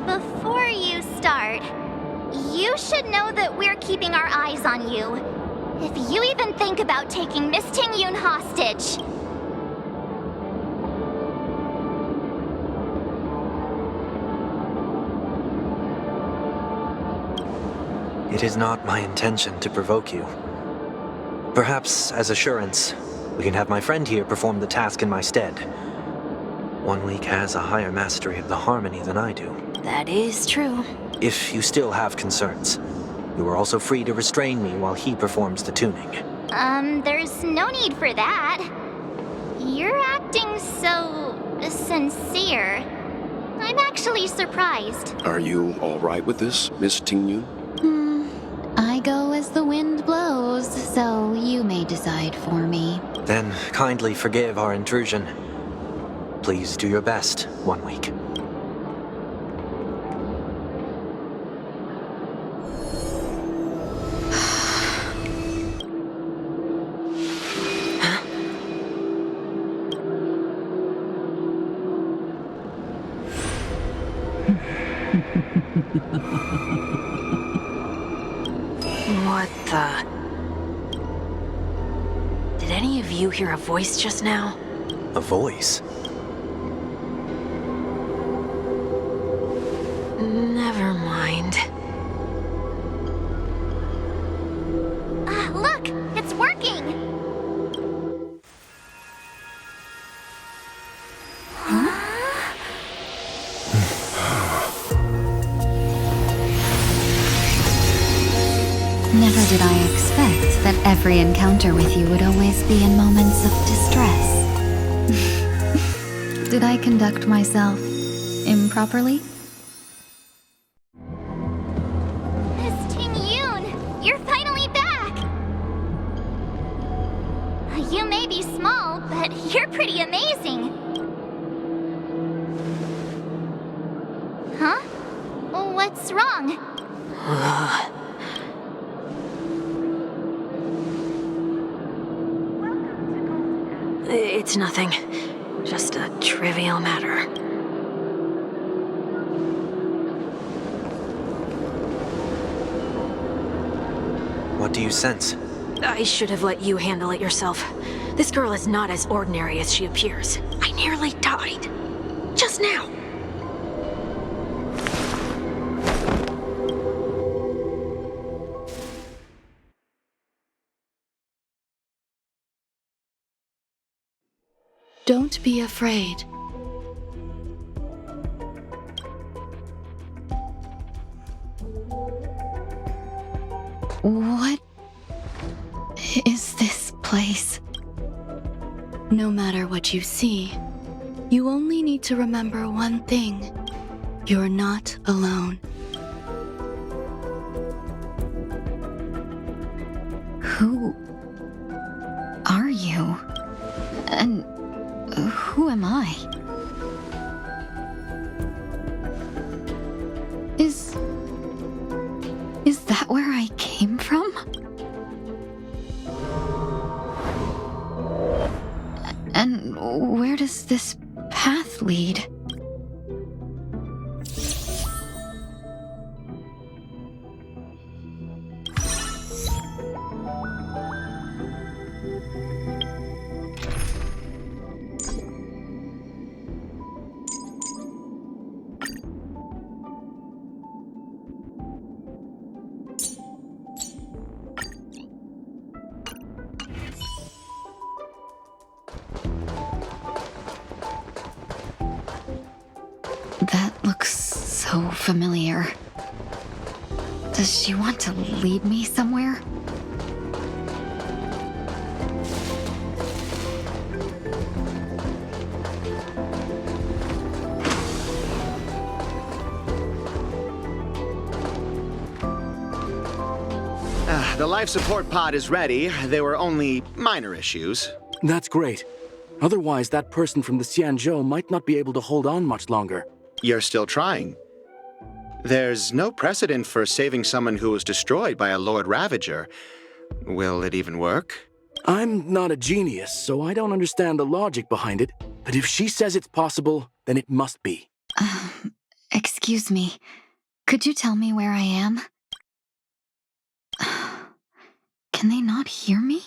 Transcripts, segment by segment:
Before you start, you should know that we're keeping our eyes on you. If you even think about taking Miss Ting-Yun hostage. It is not my intention to provoke you. Perhaps, as assurance, we can have my friend here perform the task in my stead. 1 week has a higher mastery of the harmony than I do. That is true. If you still have concerns, you are also free to restrain me while he performs the tuning. There's no need for that. You're acting so sincere. I'm actually surprised. Are you all right with this, Miss Ting-Yun? I go as the wind blows, so you may decide for me. Then kindly forgive our intrusion. Please do your best, 1 week. What the... Did any of you hear a voice just now? A voice? Never mind. Look! It's working! Never did I expect that every encounter with you would always be in moments of distress. Did I conduct myself improperly? Miss Ting-Yun, you're finally back! You may be small, but you're pretty amazing. Huh? What's wrong? It's nothing. Just a trivial matter. What do you sense? I should have let you handle it yourself. This girl is not as ordinary as she appears. I nearly died. Just now. Don't be afraid. What is this place? No matter what you see, you only need to remember one thing. You're not alone. Who are you? And who am I? Is that where I came from? And where does this path lead? That looks so familiar. Does she want to lead me somewhere? The life support pod is ready. There were only minor issues. That's great. Otherwise, that person from the Xianzhou might not be able to hold on much longer. You're still trying. There's no precedent for saving someone who was destroyed by a Lord Ravager. Will it even work? I'm not a genius, so I don't understand the logic behind it. But if she says it's possible, then it must be. Excuse Excuse me. Could you tell me where I am? Can they not hear me?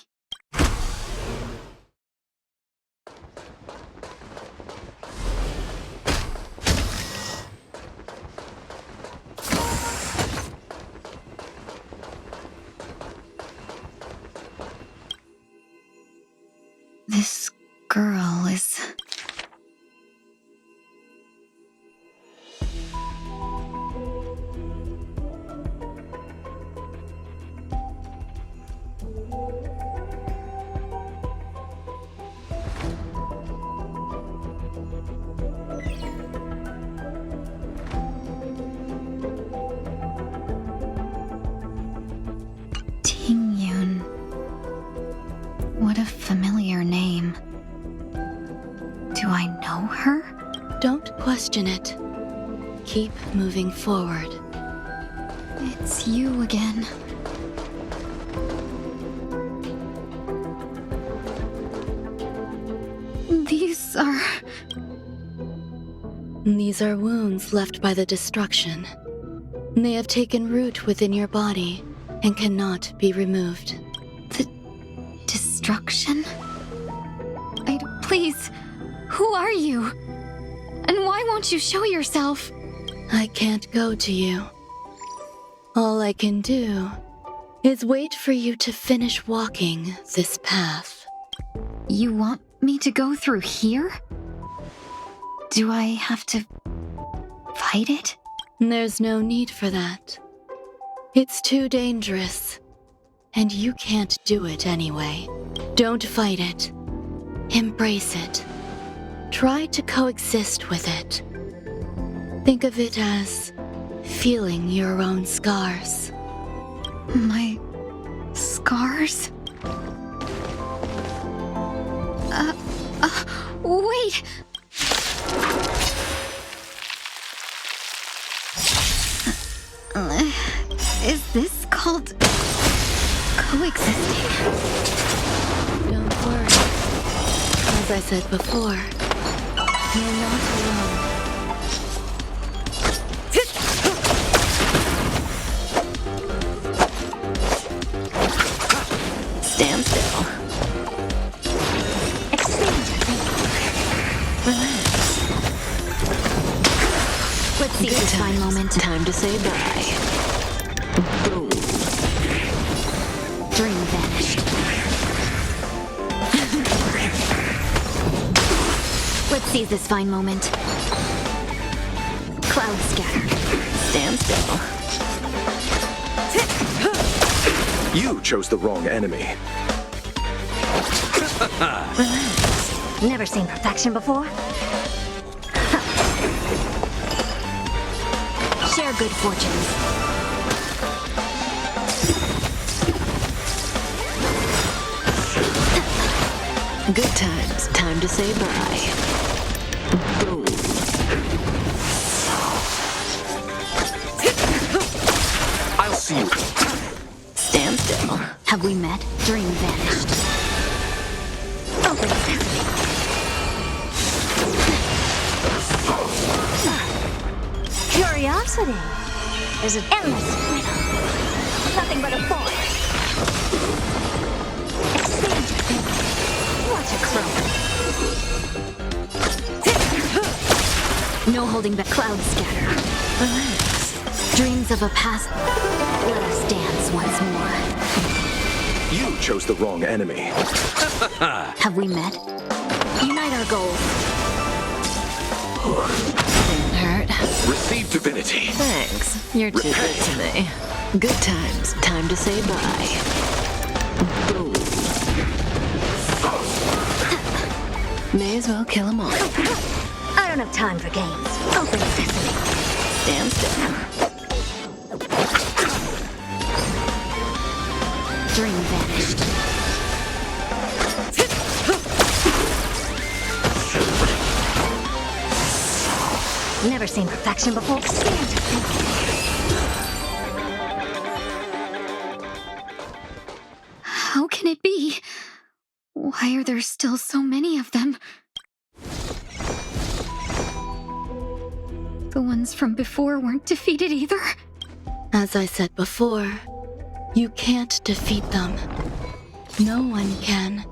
This girl is... Ting-Yun. What a familiar name. Do I know her? Don't question it. Keep moving forward. It's you again. These are wounds left by the destruction. They have taken root within your body and cannot be removed. The destruction? Please, who are you? And why won't you show yourself? I can't go to you. All I can do is wait for you to finish walking this path. You want me to go through here? Do I have to fight it? There's no need for that. It's too dangerous, and you can't do it anyway. Don't fight it. Embrace it. Try to coexist with it. Think of it as feeling your own scars. My scars? Wait! Is this called coexisting? Don't worry. As I said before, you're not alone. Stand still. Relax. Let's see this fine moment. Time to say bye. Boom. Dream vanished. Let's seize this fine moment. Cloud scatter. Stand still. You chose the wrong enemy. Relax. Never seen perfection before? Share good fortunes. Good times. Time to say bye. Boom. I'll see you. Stand still. Have we met? Dream vanished. Open sesame. Curiosity is an endless riddle. Nothing but a void. Exchange your thinking. What a crow. No holding back. Cloud scatter. Relax. Dreams of a past. Let us dance once more. You chose the wrong enemy. Have we met? Unite our goals. Didn't hurt. Receive divinity. Thanks. You're too good to me. Good times. Time to say bye. Boom. May as well kill 'em all. I don't have time for games. Open sesame. Stand still. Dream vanished. Never seen perfection before. Exchange your thinking. How can it be? Why are there still so many of them? The ones from before weren't defeated either? As I said before, you can't defeat them. No one can.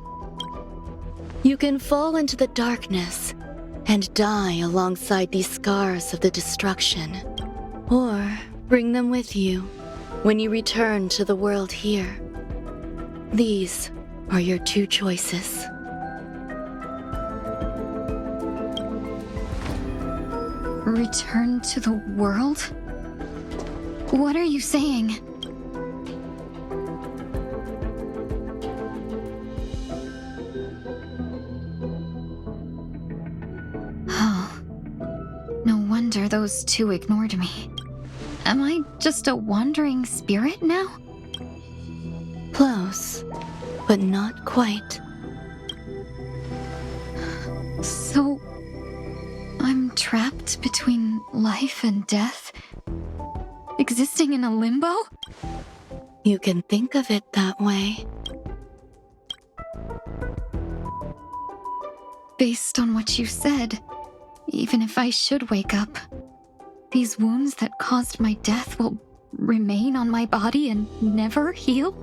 You can fall into the darkness and die alongside these scars of the destruction, or bring them with you when you return to the world here. These are your two choices. Return to the world? What are you saying? Oh. No wonder those two ignored me. Am I just a wandering spirit now? Close, but not quite. So, I'm trapped between life and death? Existing in a limbo? You can think of it that way. Based on what you said, even if I should wake up, these wounds that caused my death will remain on my body and never heal?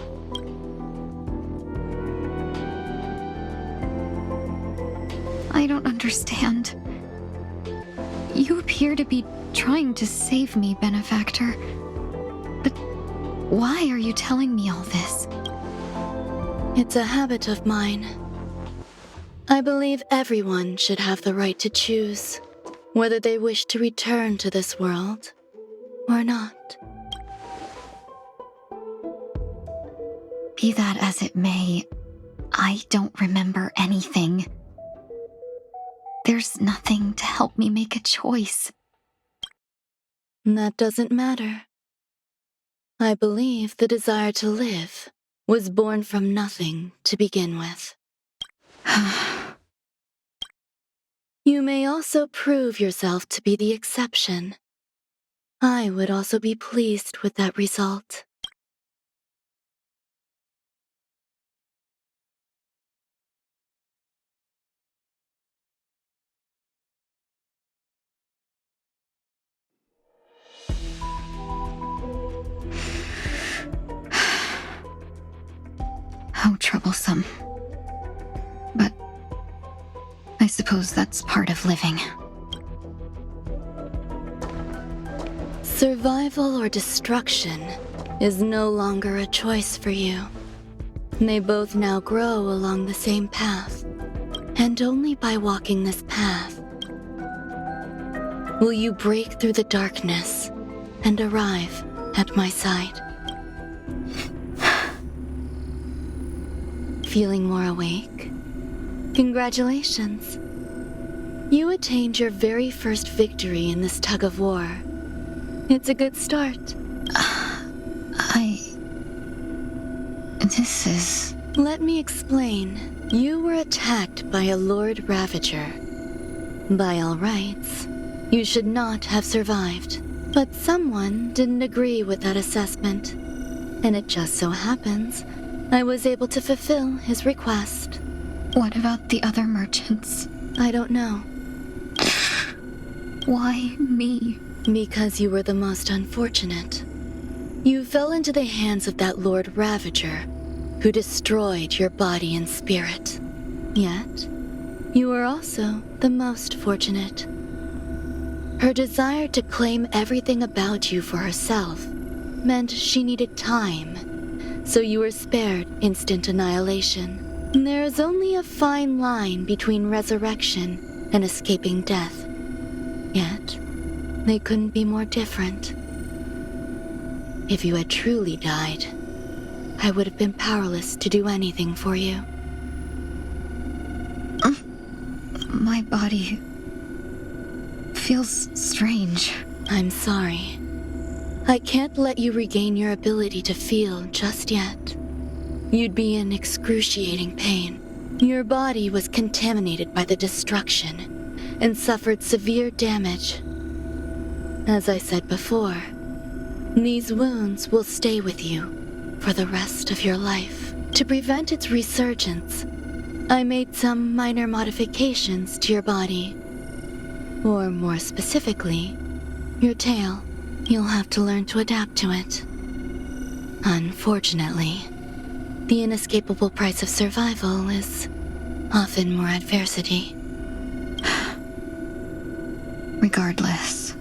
I don't understand. You appear to be trying to save me, Benefactor. But why are you telling me all this? It's a habit of mine. I believe everyone should have the right to choose whether they wish to return to this world or not. Be that as it may, I don't remember anything. There's nothing to help me make a choice. That doesn't matter. I believe the desire to live was born from nothing to begin with. You may also prove yourself to be the exception. I would also be pleased with that result. How troublesome. But I suppose that's part of living. Survival or destruction is no longer a choice for you. They both now grow along the same path, and only by walking this path will you break through the darkness and arrive at my side. Feeling more awake? Congratulations. You attained your very first victory in this tug of war. It's a good start. This is... Let me explain. You were attacked by a Lord Ravager. By all rights, you should not have survived. But someone didn't agree with that assessment. And it just so happens I was able to fulfill his request. What about the other merchants? I don't know. Why me? Because you were the most unfortunate. You fell into the hands of that Lord Ravager, who destroyed your body and spirit. Yet, you were also the most fortunate. Her desire to claim everything about you for herself meant she needed time, so you were spared instant annihilation. There is only a fine line between resurrection and escaping death. Yet, they couldn't be more different. If you had truly died, I would have been powerless to do anything for you. My body feels strange. I'm sorry. I can't let you regain your ability to feel just yet. You'd be in excruciating pain. Your body was contaminated by the destruction and suffered severe damage. As I said before, these wounds will stay with you for the rest of your life. To prevent its resurgence, I made some minor modifications to your body. Or more specifically, Your tail. You'll have to learn to adapt to it. Unfortunately, the inescapable price of survival is often more adversity. Regardless,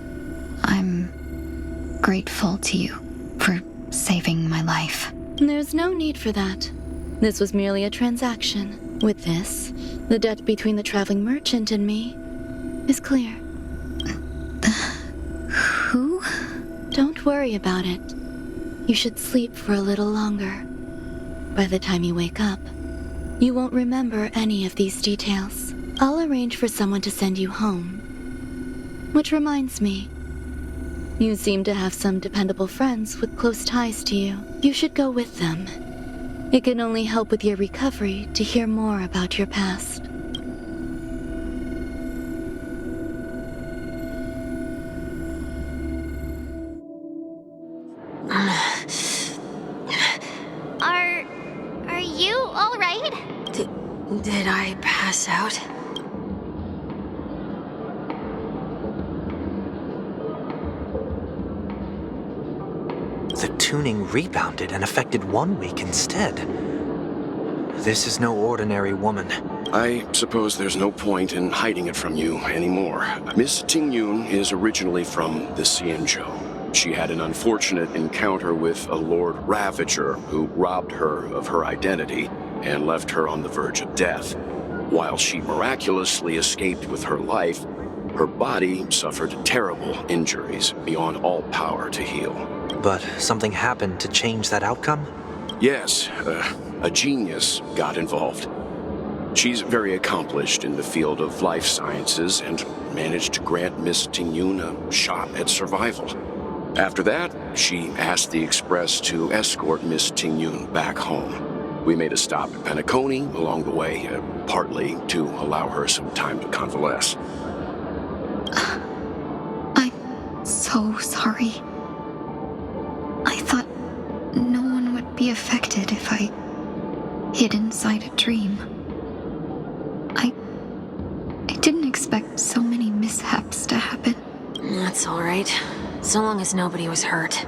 I'm grateful to you for saving my life. There's no need for that. This was merely a transaction. With this, the debt between the traveling merchant and me is clear. Who? Don't worry about it. You should sleep for a little longer. By the time you wake up, you won't remember any of these details. I'll arrange for someone to send you home. Which reminds me, you seem to have some dependable friends with close ties to you. You should go with them. It can only help with your recovery to hear more about your past. Are you all right? Did I pass out? The tuning rebounded and affected 1 week instead. This is no ordinary woman. I suppose there's no point in hiding it from you anymore. Miss Tingyun is originally from the Xianzhou. She had an unfortunate encounter with a Lord Ravager who robbed her of her identity and left her on the verge of death. While she miraculously escaped with her life, her body suffered terrible injuries beyond all power to heal. But something happened to change that outcome? Yes, a genius got involved. She's very accomplished in the field of life sciences and managed to grant Miss Tingyun a shot at survival. After that, she asked the Express to escort Miss Tingyun back home. We made a stop at Penacony along the way, partly to allow her some time to convalesce. I'm so sorry. I thought no one would be affected if I hid inside a dream. I didn't expect so many mishaps to happen. That's all right. So long as nobody was hurt.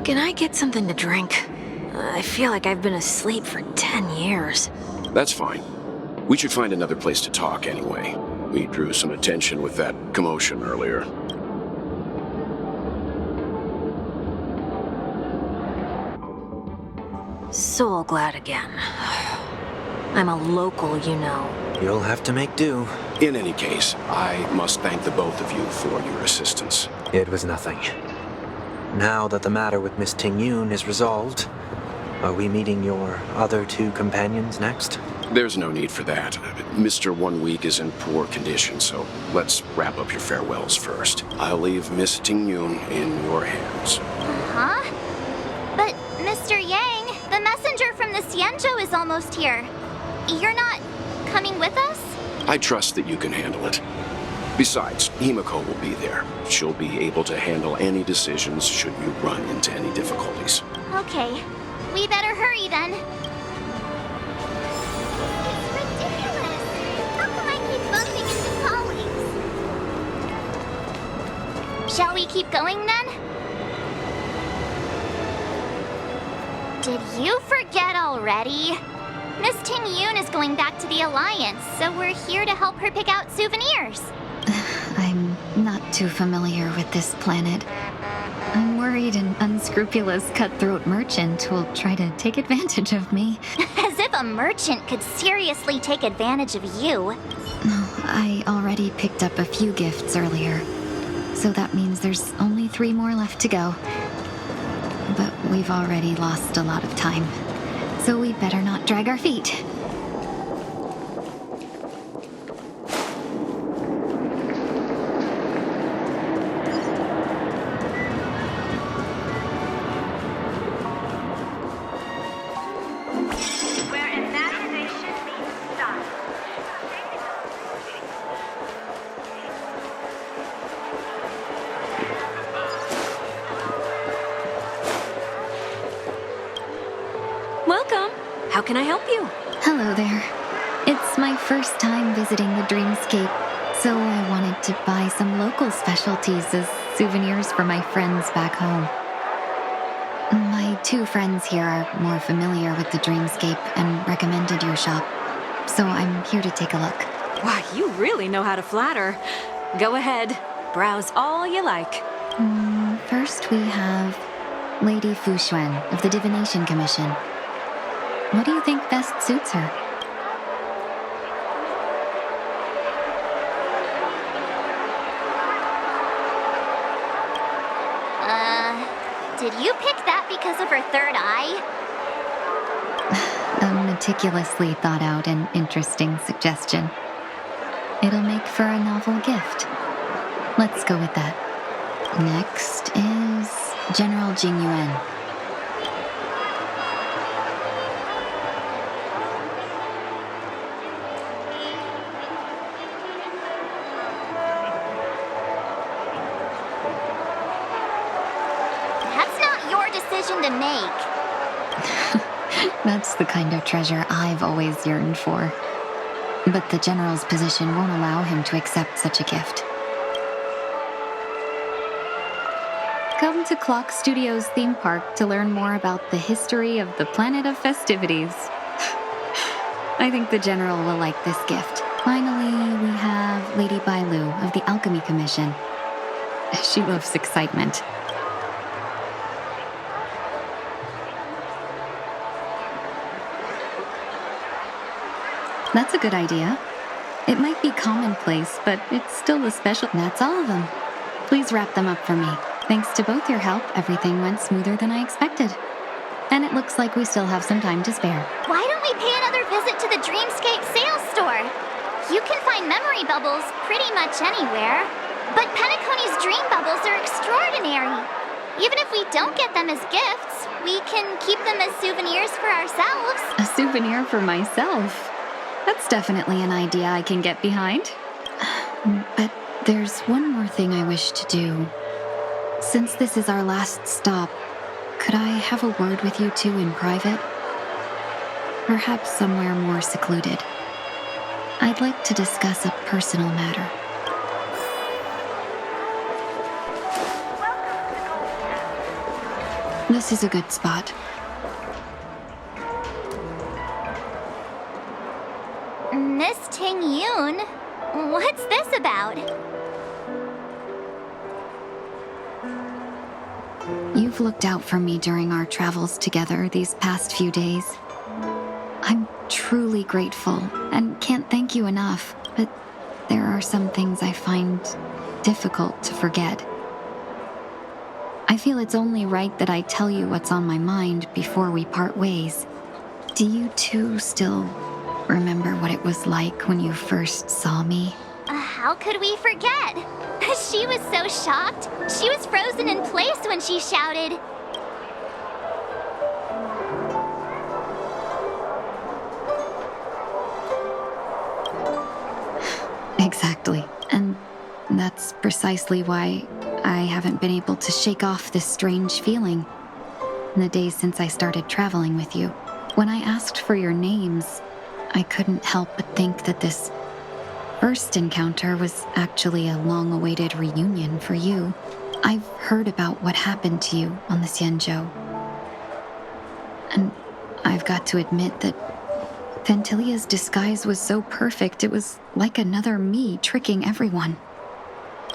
Can I get something to drink? I feel like I've been asleep for 10 years. That's fine. We should find another place to talk anyway. We drew some attention with that commotion earlier. Soul glad again. I'm a local, you know. You'll have to make do. In any case, I must thank the both of you for your assistance. It was nothing. Now that the matter with Miss Tingyun is resolved, are we meeting your other two companions next? There's no need for that. Mr. 1 Week is in poor condition, so let's wrap up your farewells first. I'll leave Miss Tingyun in your hands. Huh? But, Mr. Yang, the messenger from the Xianzhou is almost here. You're not coming with us? I trust that you can handle it. Besides, Himiko will be there. She'll be able to handle any decisions should you run into any difficulties. Okay. We better hurry then. It's ridiculous. How come I keep bumping into colleagues? Shall we keep going then? Did you forget already? Miss Tingyun is going back to the Alliance, so we're here to help her pick out souvenirs. I'm not too familiar with this planet. I'm worried an unscrupulous cutthroat merchant will try to take advantage of me. As if a merchant could seriously take advantage of you. No, I already picked up a few gifts earlier, so that means there's only 3 more left to go. But we've already lost a lot of time, so we better not drag our feet. Welcome. How can I help you? Hello there. It's my first time visiting the Dreamscape, so I wanted to buy some local specialties as souvenirs for my friends back home. My 2 friends here are more familiar with the dreamscape and recommended your shop, so I'm here to take a look. Wow, you really know how to flatter. Go ahead, browse all you like. First we have Lady Fu Xuan of the Divination Commission. What do you think best suits her? Did you pick that because of her third eye? A meticulously thought out and interesting suggestion. It'll make for a novel gift. Let's go with that. Next is General Jing Yuan. That's not your decision to make. That's the kind of treasure I've always yearned for. But the General's position won't allow him to accept such a gift. Come to Clock Studios theme park to learn more about the history of the planet of festivities. I think the General will like this gift. Finally, we have Lady Bailu of the Alchemy Commission. She loves excitement. That's a good idea. It might be commonplace, but it's still a special... That's all of them. Please wrap them up for me. Thanks to both your help, everything went smoother than I expected. And it looks like we still have some time to spare. Why don't we pay another visit to the Dreamscape sales store? You can find memory bubbles pretty much anywhere. But Penacony's dream bubbles are extraordinary. Even if we don't get them as gifts, we can keep them as souvenirs for ourselves. A souvenir for myself. That's definitely an idea I can get behind. But there's one more thing I wish to do. Since this is our last stop, could I have a word with you two in private? Perhaps somewhere more secluded. I'd like to discuss a personal matter. This is a good spot. Miss Ting Yoon, what's this about? You've looked out for me during our travels together these past few days. I'm truly grateful and can't thank you enough, but there are some things I find difficult to forget. I feel it's only right that I tell you what's on my mind before we part ways. Do you two still remember what it was like when you first saw me? How could we forget? She was so shocked. She was frozen in place when she shouted. Exactly. And that's precisely why I haven't been able to shake off this strange feeling in the days since I started traveling with you. When I asked for your names, I couldn't help but think that this first encounter was actually a long-awaited reunion for you. I've heard about what happened to you on the Xianzhou. And I've got to admit that Phantylia's disguise was so perfect, it was like another me tricking everyone.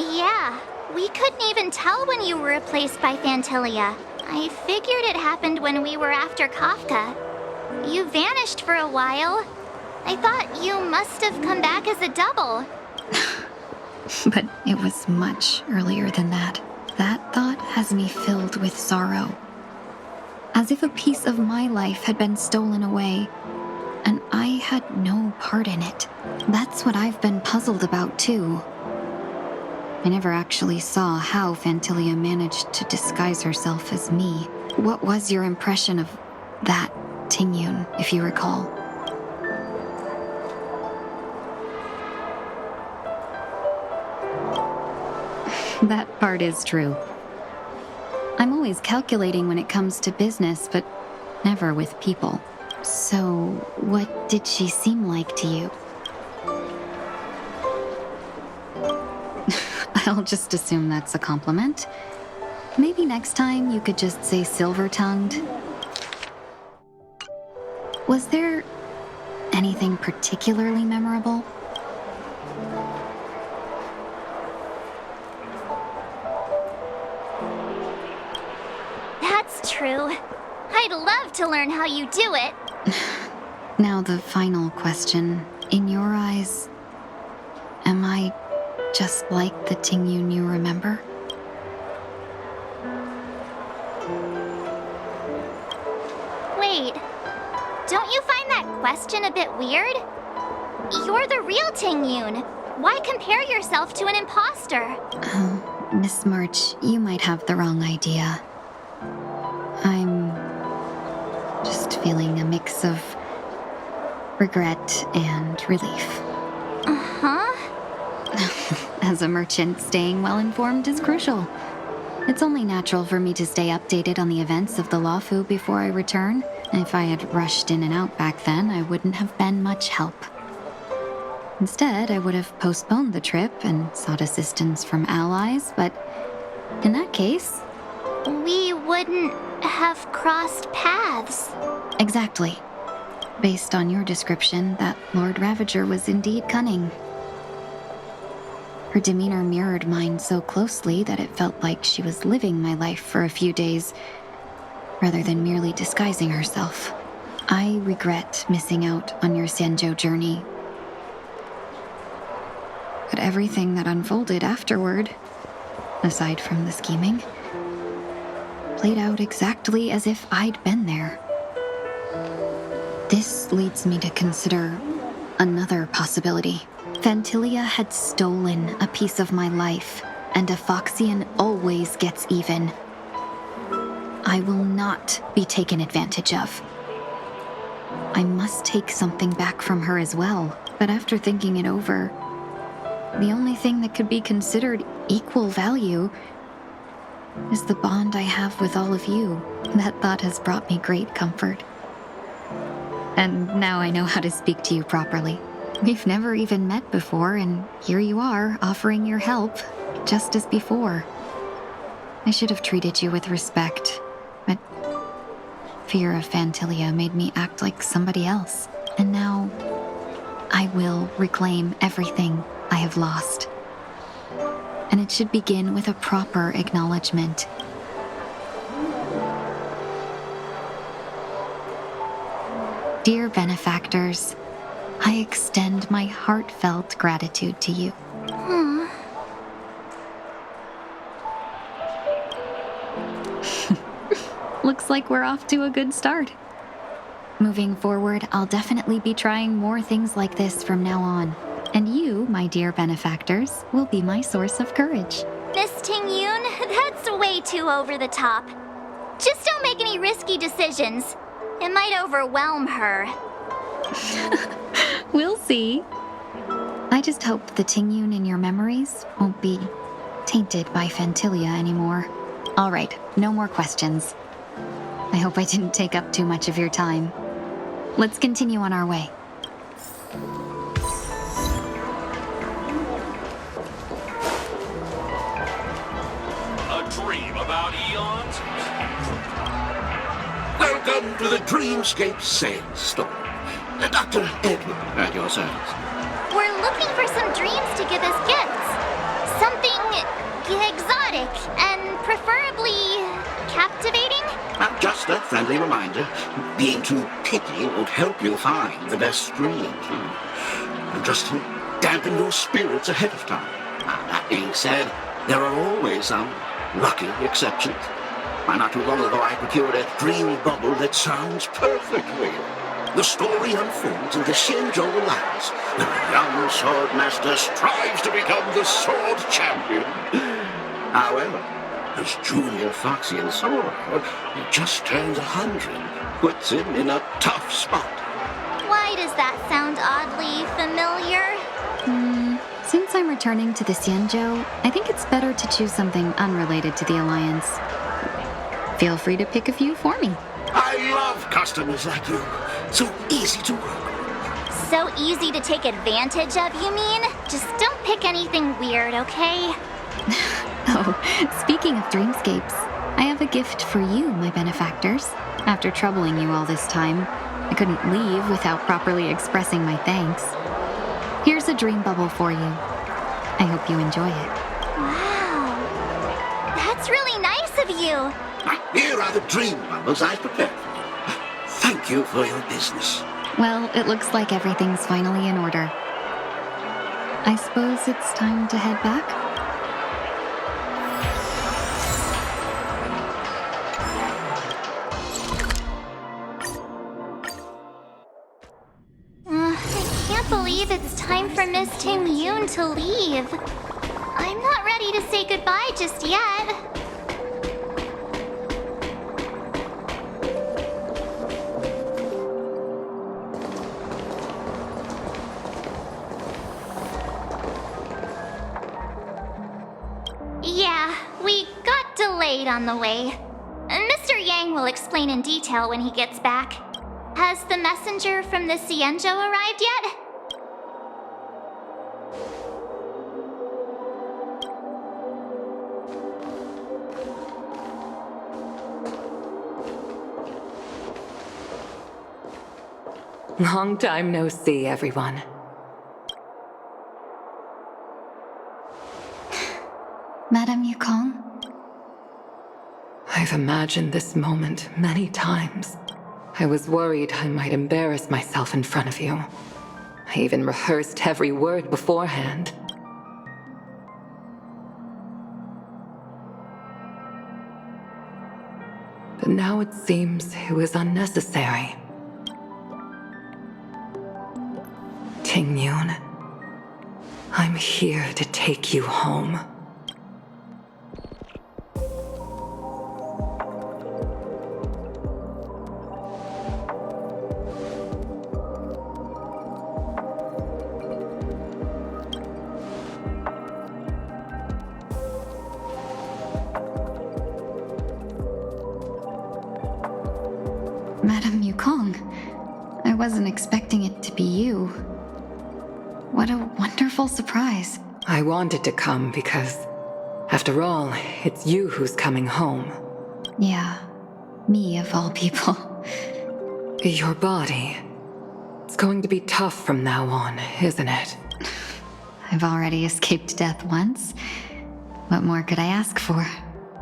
Yeah, we couldn't even tell when you were replaced by Phantylia. I figured it happened when we were after Kafka. You vanished for a while. I thought you must have come back as a double. But it was much earlier than that. That thought has me filled with sorrow. As if a piece of my life had been stolen away, and I had no part in it. That's what I've been puzzled about, too. I never actually saw how Phantylia managed to disguise herself as me. What was your impression of that, Tingyun, if you recall? That part is true. I'm always calculating when it comes to business, but never with people. So, what did she seem like to you? I'll just assume that's a compliment. Maybe next time you could just say silver-tongued. Was there anything particularly memorable? That's true. I'd love to learn how you do it. Now the final question. In your eyes, am I just like the Tingyun you remember? Wait, don't you find that question a bit weird? You're the real Tingyun. Why compare yourself to an imposter? Oh, Miss March, you might have the wrong idea. I'm just feeling a mix of regret and relief. Uh-huh. As a merchant, staying well-informed is crucial. It's only natural for me to stay updated on the events of the Lawfu before I return. If I had rushed in and out back then, I wouldn't have been much help. Instead, I would have postponed the trip and sought assistance from allies, but in that case... We wouldn't have crossed paths. Exactly. Based on your description, that Lord Ravager was indeed cunning. Her demeanor mirrored mine so closely that it felt like she was living my life for a few days, rather than merely disguising herself. I regret missing out on your Xianzhou journey. But everything that unfolded afterward, aside from the scheming, played out exactly as if I'd been there. This leads me to consider another possibility. Vantilia had stolen a piece of my life, and a Foxian always gets even. I will not be taken advantage of. I must take something back from her as well, but after thinking it over, the only thing that could be considered equal value is the bond I have with all of you. That thought has brought me great comfort. And now I know how to speak to you properly. We've never even met before, and here you are, offering your help, just as before. I should have treated you with respect, but fear of Vantilia made me act like somebody else. And now, I will reclaim everything I have lost. And it should begin with a proper acknowledgement. Dear benefactors, I extend my heartfelt gratitude to you. Looks like we're off to a good start. Moving forward, I'll definitely be trying more things like this from now on. And you, my dear benefactors, will be my source of courage. Miss Tingyun, that's way too over the top. Just don't make any risky decisions. It might overwhelm her. We'll see. I just hope the Tingyun in your memories won't be tainted by Fantilia anymore. All right, no more questions. I hope I didn't take up too much of your time. Let's continue on our way. A dream about eons? Welcome to the Dreamscape Sales Store. Dr. Edward at your service. We're looking for some dreams to give as gifts. Something exotic and preferably captivating. Just a friendly reminder, being too picky won't help you find the best dreams. Just to dampen your spirits ahead of time. That being said, there are always some lucky exceptions. Not too long ago, I procured a dream bubble that sounds perfect real. The story unfolds in the Xianzhou Alliance. The young sword master strives to become the sword champion. However, his junior Foxian sword, he just turned 100, puts him in a tough spot. Why does that sound oddly familiar? Since I'm returning to the Xianzhou, I think it's better to choose something unrelated to the Alliance. Feel free to pick a few for me. I love customers like you. So easy to work with. So easy to take advantage of, you mean? Just don't pick anything weird, okay? Oh, speaking of dreamscapes, I have a gift for you, my benefactors. After troubling you all this time, I couldn't leave without properly expressing my thanks. Here's a dream bubble for you. I hope you enjoy it. Wow. That's really nice of you. Here are the dream bubbles I prepared for you. Thank you for your business. Well, it looks like everything's finally in order. I suppose it's time to head back? I can't believe it's time for Miss Ting Yoon to leave. I'm not ready to say goodbye just yet. Yeah, we got delayed on the way. Mr. Yang will explain in detail when he gets back. Has the messenger from the Xianzhou arrived yet? Long time no see, everyone. Madame Yukong? I've imagined this moment many times. I was worried I might embarrass myself in front of you. I even rehearsed every word beforehand. But now it seems it was unnecessary. Ting Yoon, I'm here to take you home. Madame Yukong, I wasn't expecting it to be you. What a wonderful surprise. I wanted to come because, after all, it's you who's coming home. Yeah, me of all people. Your body. It's going to be tough from now on, isn't it? I've already escaped death once. What more could I ask for?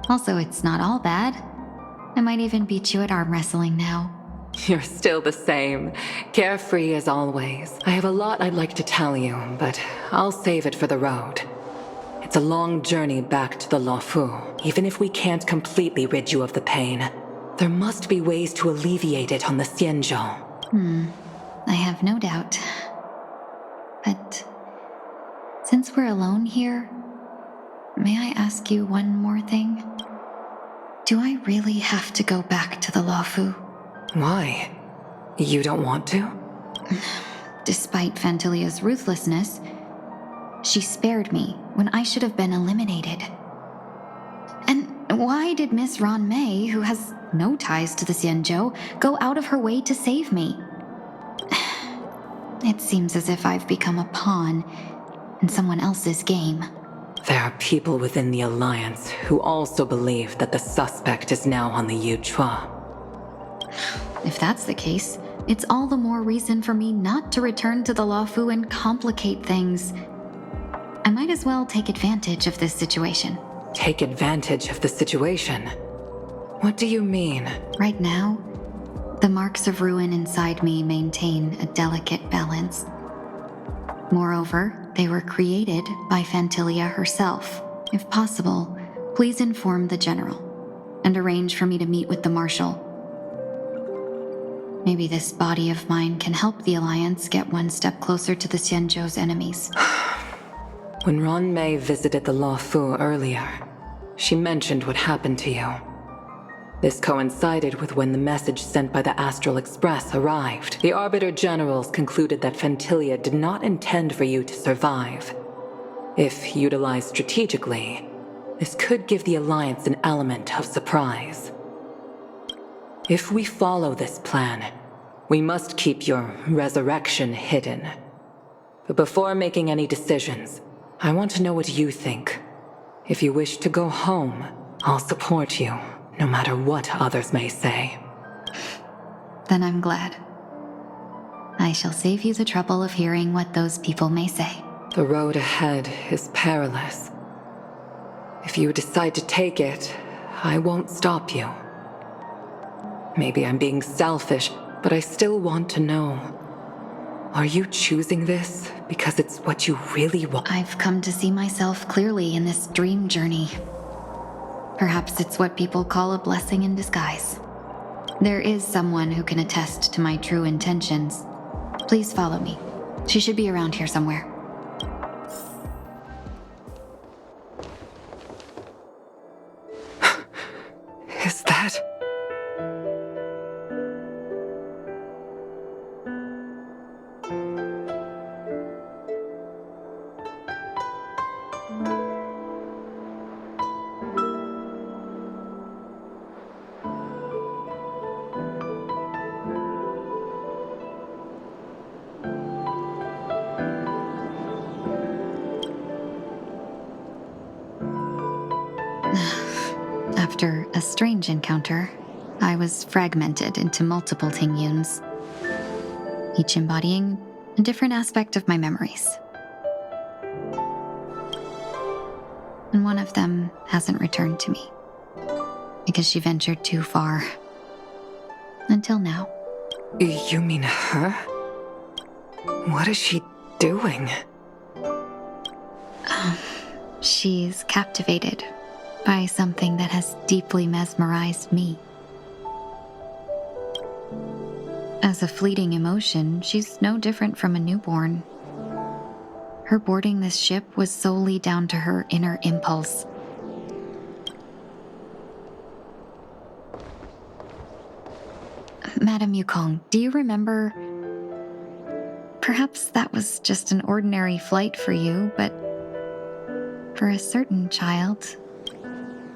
Also, it's not all bad. I might even beat you at arm wrestling now. You're still the same, carefree as always. I have a lot I'd like to tell you, but I'll save it for the road. It's a long journey back to the Luofu. Even if we can't completely rid you of the pain, there must be ways to alleviate it on the Xianzhou. I have no doubt. But since we're alone here, may I ask you one more thing? Do I really have to go back to the Luofu? Why? You don't want to? Despite Fantilia's ruthlessness, she spared me when I should have been eliminated. And why did Miss Ron Mei, who has no ties to the Xianzhou, go out of her way to save me? It seems as if I've become a pawn in someone else's game. There are people within the Alliance who also believe that the suspect is now on the Yuchua. If that's the case, it's all the more reason for me not to return to the Luofu and complicate things. I might as well take advantage of this situation. Take advantage of the situation? What do you mean? Right now, the marks of ruin inside me maintain a delicate balance. Moreover, they were created by Fantilia herself. If possible, please inform the General and arrange for me to meet with the Marshal. Maybe this body of mine can help the Alliance get one step closer to the Xianzhou's enemies. When Ron Mei visited the Luofu earlier, she mentioned what happened to you. This coincided with when the message sent by the Astral Express arrived. The Arbiter Generals concluded that Fantilia did not intend for you to survive. If utilized strategically, this could give the Alliance an element of surprise. If we follow this plan, we must keep your resurrection hidden. But before making any decisions, I want to know what you think. If you wish to go home, I'll support you, no matter what others may say. Then I'm glad. I shall save you the trouble of hearing what those people may say. The road ahead is perilous. If you decide to take it, I won't stop you. Maybe I'm being selfish, but I still want to know. Are you choosing this because it's what you really want? I've come to see myself clearly in this dream journey. Perhaps it's what people call a blessing in disguise. There is someone who can attest to my true intentions. Please follow me. She should be around here somewhere. Is that... After a strange encounter, I was fragmented into multiple Tingyuns, each embodying a different aspect of my memories. And one of them hasn't returned to me, because she ventured too far. Until now. You mean her? What is she doing? She's captivated by something that has deeply mesmerized me. As a fleeting emotion, she's no different from a newborn. Her boarding this ship was solely down to her inner impulse. Madame Yukong, do you remember? Perhaps that was just an ordinary flight for you, but for a certain child,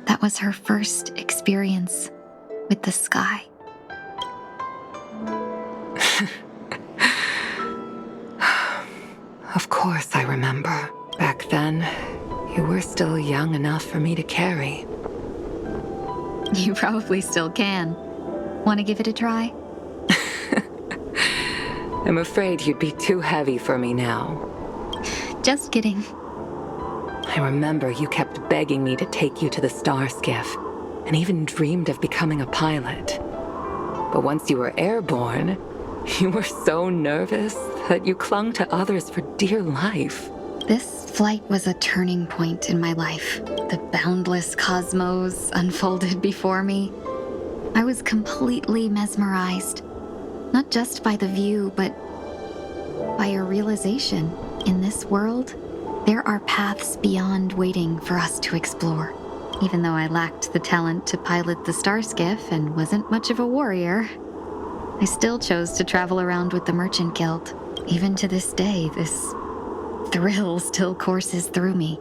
that was her first experience with the sky. Of course I remember. Back then, you were still young enough for me to carry. You probably still can. Want to give it a try? I'm afraid you'd be too heavy for me now. Just kidding. I remember you kept begging me to take you to the star skiff, and even dreamed of becoming a pilot. But once you were airborne, you were so nervous that you clung to others for dear life. This flight was a turning point in my life. The boundless cosmos unfolded before me. I was completely mesmerized, not just by the view, but by a realization. In this world, there are paths beyond waiting for us to explore. Even though I lacked the talent to pilot the star skiff and wasn't much of a warrior, I still chose to travel around with the Merchant Guild. Even to this day, this thrill still courses through me.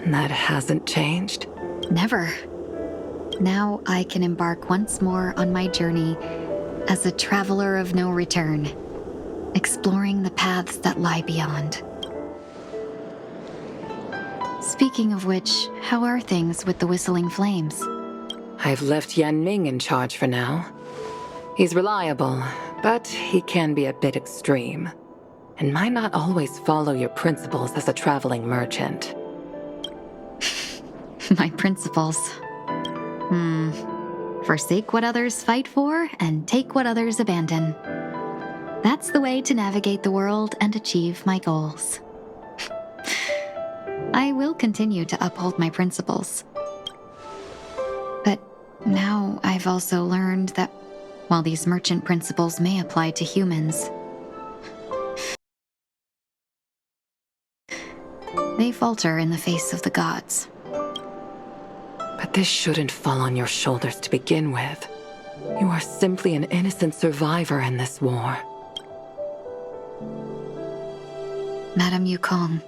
That hasn't changed? Never. Now I can embark once more on my journey as a traveler of no return, exploring the paths that lie beyond. Speaking of which, how are things with the Whistling Flames? I've left Yan Ming in charge for now. He's reliable, but he can be a bit extreme, and might not always follow your principles as a traveling merchant. My principles. Forsake what others fight for, and take what others abandon. That's the way to navigate the world and achieve my goals. I will continue to uphold my principles. But now I've also learned that while these merchant principles may apply to humans, they falter in the face of the gods. But this shouldn't fall on your shoulders to begin with. You are simply an innocent survivor in this war. Madame Yukong,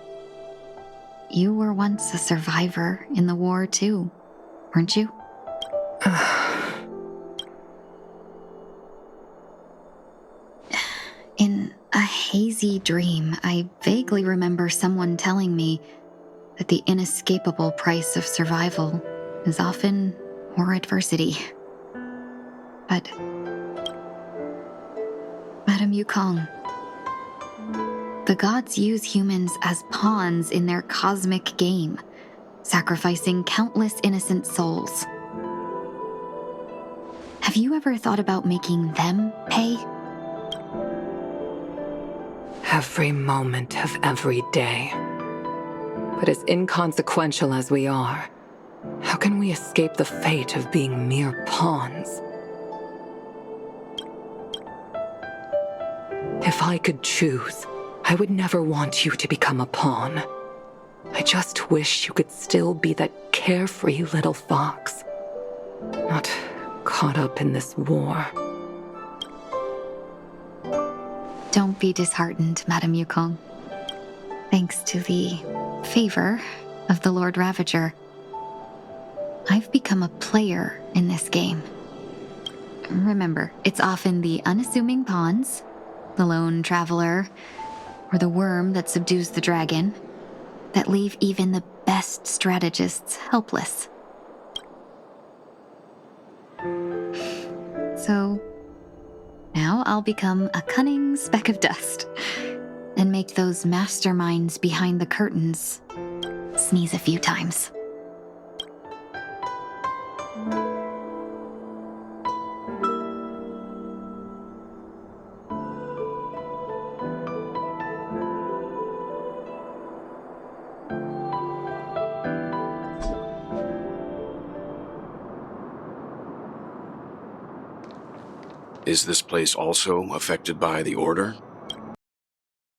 you were once a survivor in the war too, weren't you? In a hazy dream, I vaguely remember someone telling me that the inescapable price of survival is often more adversity. But, Madame Yukong, the gods use humans as pawns in their cosmic game, sacrificing countless innocent souls. Have you ever thought about making them pay? Every moment of every day. But as inconsequential as we are, how can we escape the fate of being mere pawns? If I could choose, I would never want you to become a pawn. I just wish you could still be that carefree little fox, not caught up in this war. Don't be disheartened, Madame Yukong. Thanks to the favor of the Lord Ravager, I've become a player in this game. Remember, it's often the unassuming pawns, the lone traveler, or the worm that subdues the dragon, that leave even the best strategists helpless. So, now I'll become a cunning speck of dust, and make those masterminds behind the curtains sneeze a few times. Is this place also affected by the Order?